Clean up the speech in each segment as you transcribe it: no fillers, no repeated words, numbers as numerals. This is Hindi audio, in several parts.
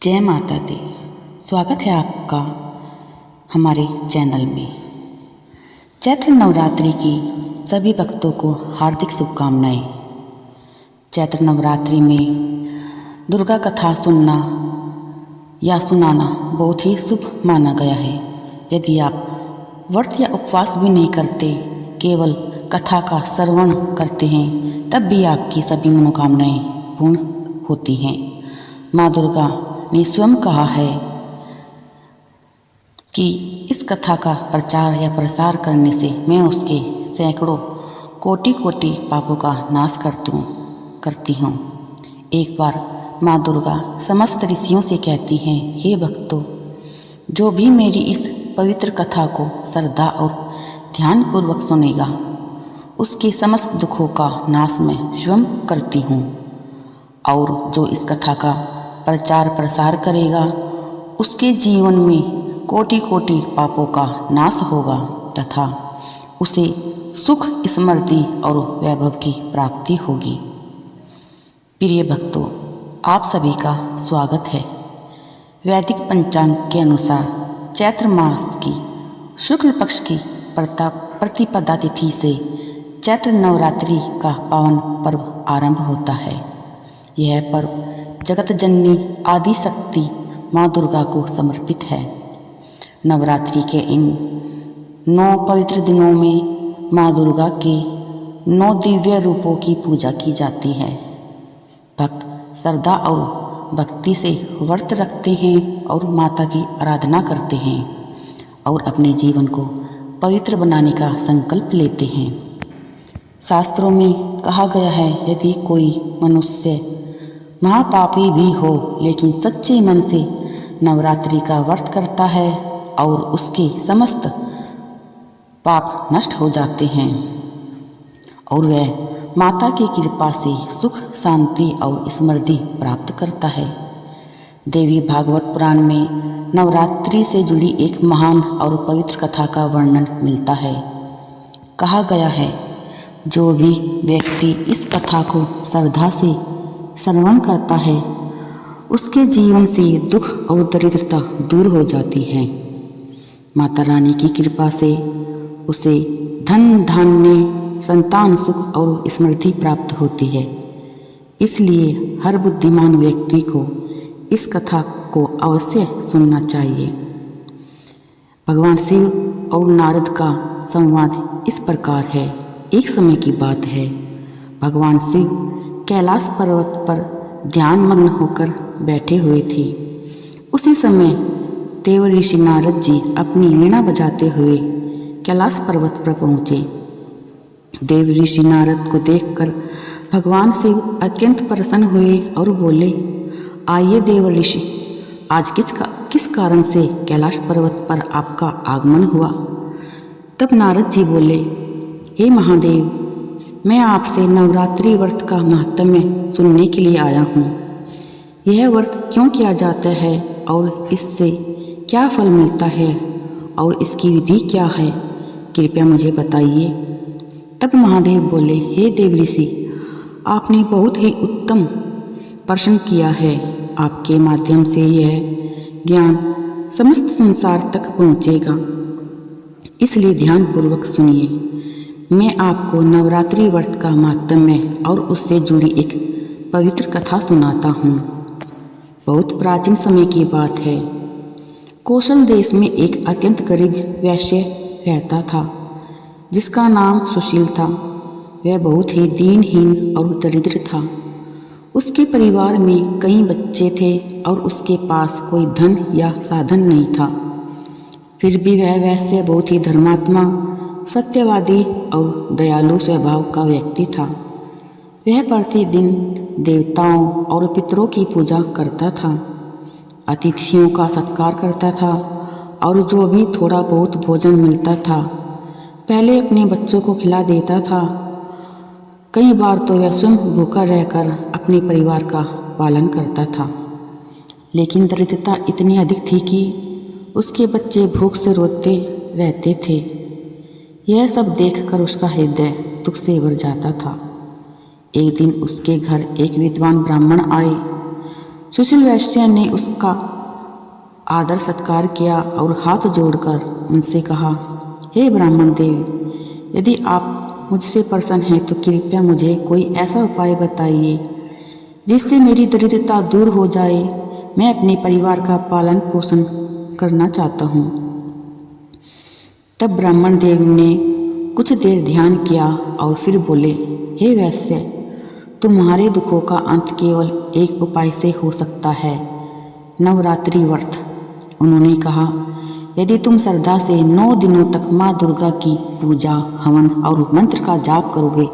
जय माता दी। स्वागत है आपका हमारे चैनल में। चैत्र नवरात्रि की सभी भक्तों को हार्दिक शुभकामनाएं। चैत्र नवरात्रि में दुर्गा कथा सुनना या सुनाना बहुत ही शुभ माना गया है। यदि आप व्रत या उपवास भी नहीं करते, केवल कथा का श्रवण करते हैं, तब भी आपकी सभी मनोकामनाएं पूर्ण होती हैं। माँ दुर्गा ने स्वयं कहा है कि इस कथा का प्रचार या प्रसार करने से मैं उसके सैकड़ों कोटि पापों का नाश करती हूँ। एक बार माँ दुर्गा समस्त ऋषियों से कहती हैं, हे भक्तों, जो भी मेरी इस पवित्र कथा को श्रद्धा और ध्यानपूर्वक सुनेगा, उसके समस्त दुखों का नाश मैं स्वयं करती हूँ। और जो इस कथा का प्रचार प्रसार करेगा, उसके जीवन में कोटि पापों का नाश होगा तथा उसे सुख, समृद्धि और वैभव की प्राप्ति होगी। प्रिय भक्तों, आप सभी का स्वागत है। वैदिक पंचांग के अनुसार चैत्र मास की शुक्ल पक्ष की प्रतिपदा तिथि से चैत्र नवरात्रि का पावन पर्व आरंभ होता है। यह पर्व जगत जननी आदि शक्ति माँ दुर्गा को समर्पित है। नवरात्रि के इन 9 पवित्र दिनों में माँ दुर्गा के 9 दिव्य रूपों की पूजा की जाती है। भक्त श्रद्धा और भक्ति से व्रत रखते हैं और माता की आराधना करते हैं और अपने जीवन को पवित्र बनाने का संकल्प लेते हैं। शास्त्रों में कहा गया है, यदि कोई मनुष्य महापापी भी हो लेकिन सच्चे मन से नवरात्रि का व्रत करता है और उसके समस्त पाप नष्ट हो जाते हैं और वह माता की कृपा से सुख, शांति और समृद्धि प्राप्त करता है। देवी भागवत पुराण में नवरात्रि से जुड़ी एक महान और पवित्र कथा का वर्णन मिलता है। कहा गया है, जो भी व्यक्ति इस कथा को श्रद्धा से श्रवण करता है, उसके जीवन से दुख और दरिद्रता दूर हो जाती है। माता रानी की कृपा से उसे धन धान्य, संतान सुख और समृद्धि प्राप्त होती है। इसलिए हर बुद्धिमान व्यक्ति को इस कथा को अवश्य सुनना चाहिए। भगवान शिव और नारद का संवाद इस प्रकार है। एक समय की बात है, भगवान शिव कैलाश पर्वत पर ध्यान मग्न होकर बैठे हुए थे। उसी समय देव ऋषि नारद जी अपनी वीणा बजाते हुए कैलाश पर्वत पर पहुँचे। देव ऋषि नारद को देखकर भगवान शिव अत्यंत प्रसन्न हुए और बोले, आइए देव ऋषि, आज किस कारण से कैलाश पर्वत पर आपका आगमन हुआ? तब नारद जी बोले, हे महादेव, मैं आपसे नवरात्रि व्रत का महत्व सुनने के लिए आया हूँ। यह व्रत क्यों किया जाता है और इससे क्या फल मिलता है और इसकी विधि क्या है, कृपया मुझे बताइए। तब महादेव बोले, हे देव ऋषि, आपने बहुत ही उत्तम प्रश्न किया है। आपके माध्यम से यह ज्ञान समस्त संसार तक पहुँचेगा, इसलिए ध्यानपूर्वक सुनिए। मैं आपको नवरात्रि व्रत का महात्म्य और उससे जुड़ी एक पवित्र कथा सुनाता हूँ। बहुत प्राचीन समय की बात है। कौशल देश में एक अत्यंत गरीब वैश्य रहता था, जिसका नाम सुशील था। वह बहुत ही दीनहीन और दरिद्र था। उसके परिवार में कई बच्चे थे और उसके पास कोई धन या साधन नहीं था। फिर भी वह वैश्य बहुत ही धर्मात्मा, सत्यवादी और दयालु स्वभाव का व्यक्ति था। वह प्रतिदिन देवताओं और पितरों की पूजा करता था, अतिथियों का सत्कार करता था और जो भी थोड़ा बहुत भोजन मिलता था, पहले अपने बच्चों को खिला देता था। कई बार तो वह स्वयं भूखा रहकर अपने परिवार का पालन करता था। लेकिन दरिद्रता इतनी अधिक थी कि उसके बच्चे भूख से रोते रहते थे। यह सब देखकर उसका हृदय दुख से भर जाता था। एक दिन उसके घर एक विद्वान ब्राह्मण आए। सुशील वैश्य ने उसका आदर सत्कार किया और हाथ जोड़कर उनसे कहा, हे ब्राह्मण देव, यदि आप मुझसे प्रसन्न हैं तो कृपया मुझे कोई ऐसा उपाय बताइए जिससे मेरी दरिद्रता दूर हो जाए। मैं अपने परिवार का पालन पोषण करना चाहता हूँ। तब ब्राह्मण देव ने कुछ देर ध्यान किया और फिर बोले, हे वैश्य, तुम्हारे दुखों का अंत केवल एक उपाय से हो सकता है, नवरात्रि व्रत। उन्होंने कहा, यदि तुम श्रद्धा से 9 दिनों तक माँ दुर्गा की पूजा, हवन और मंत्र का जाप करोगे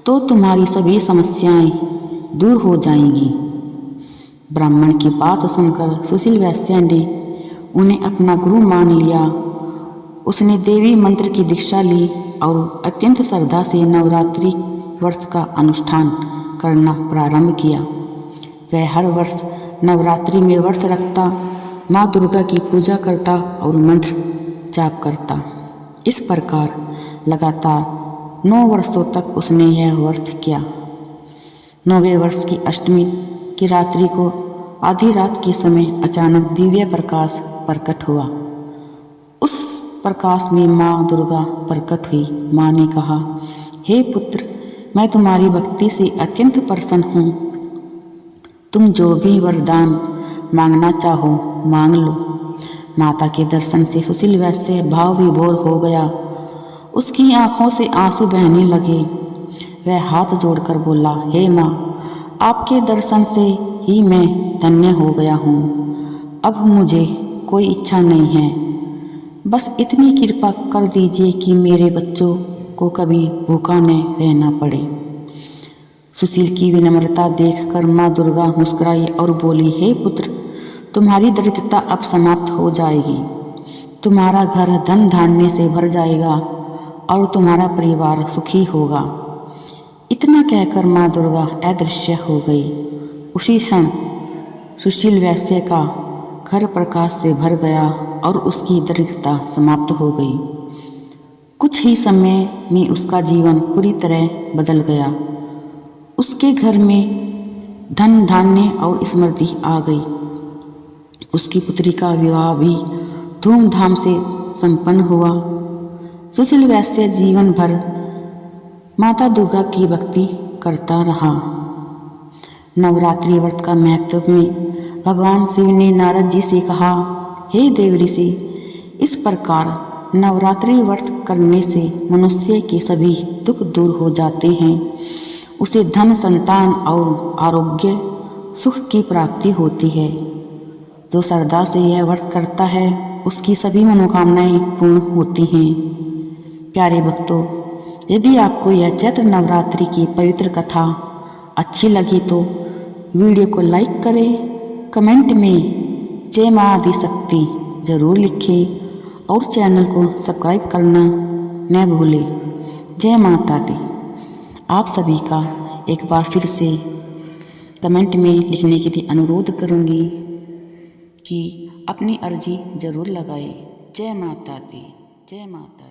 तो तुम्हारी सभी समस्याएं दूर हो जाएंगी। ब्राह्मण की बात सुनकर सुशील वैश्य ने उन्हें अपना गुरु मान लिया। उसने देवी मंत्र की दीक्षा ली और अत्यंत श्रद्धा से नवरात्रि व्रत का अनुष्ठान करना प्रारंभ किया। वह हर वर्ष नवरात्रि में व्रत रखता, माँ दुर्गा की पूजा करता और मंत्र जाप करता। इस प्रकार लगातार 9 वर्षों तक उसने यह व्रत किया। 9वें वर्ष की अष्टमी की रात्रि को आधी रात के समय अचानक दिव्य प्रकाश प्रकट हुआ। उस प्रकाश में माँ दुर्गा प्रकट हुई। माँ ने कहा, हे पुत्र, मैं तुम्हारी भक्ति से अत्यंत प्रसन्न हूँ। तुम जो भी वरदान मांगना चाहो मांग लो। माता के दर्शन से सुशील वैश्य भाव विभोर हो गया। उसकी आंखों से आंसू बहने लगे। वह हाथ जोड़कर बोला, हे माँ, आपके दर्शन से ही मैं धन्य हो गया हूँ। अब मुझे कोई इच्छा नहीं है, बस इतनी कृपा कर दीजिए कि मेरे बच्चों को कभी भूखा न रहना पड़े। सुशील की विनम्रता देखकर माँ दुर्गा मुस्कुराई और बोली, हे पुत्र, तुम्हारी दरिद्रता अब समाप्त हो जाएगी। तुम्हारा घर धन धान्य से भर जाएगा और तुम्हारा परिवार सुखी होगा। इतना कहकर माँ दुर्गा अदृश्य हो गई। उसी क्षण सुशील वैश्य का घर प्रकाश से भर गया और उसकी दरिद्रता समाप्त हो गई। कुछ ही समय में उसका जीवन पूरी तरह बदल गया। उसके घर में धन धान्य और समृद्धि आ गई। उसकी पुत्री का विवाह भी धूमधाम से संपन्न हुआ। सुशील वैश्य जीवन भर माता दुर्गा की भक्ति करता रहा। नवरात्रि व्रत का महत्व में भगवान शिव ने नारद जी से कहा, हे देव ऋषि, इस प्रकार नवरात्रि व्रत करने से मनुष्य के सभी दुख दूर हो जाते हैं। उसे धन, संतान और आरोग्य सुख की प्राप्ति होती है। जो श्रद्धा से यह व्रत करता है उसकी सभी मनोकामनाएं पूर्ण होती हैं। प्यारे भक्तों, यदि आपको यह चैत्र नवरात्रि की पवित्र कथा अच्छी लगी तो वीडियो को लाइक करें, कमेंट में जय माँ आदिशक्ति ज़रूर लिखें और चैनल को सब्सक्राइब करना न भूलें। जय माता दी। आप सभी का एक बार फिर से कमेंट में लिखने के लिए अनुरोध करूँगी कि अपनी अर्जी ज़रूर लगाएं। जय माता दी, जय माता दी।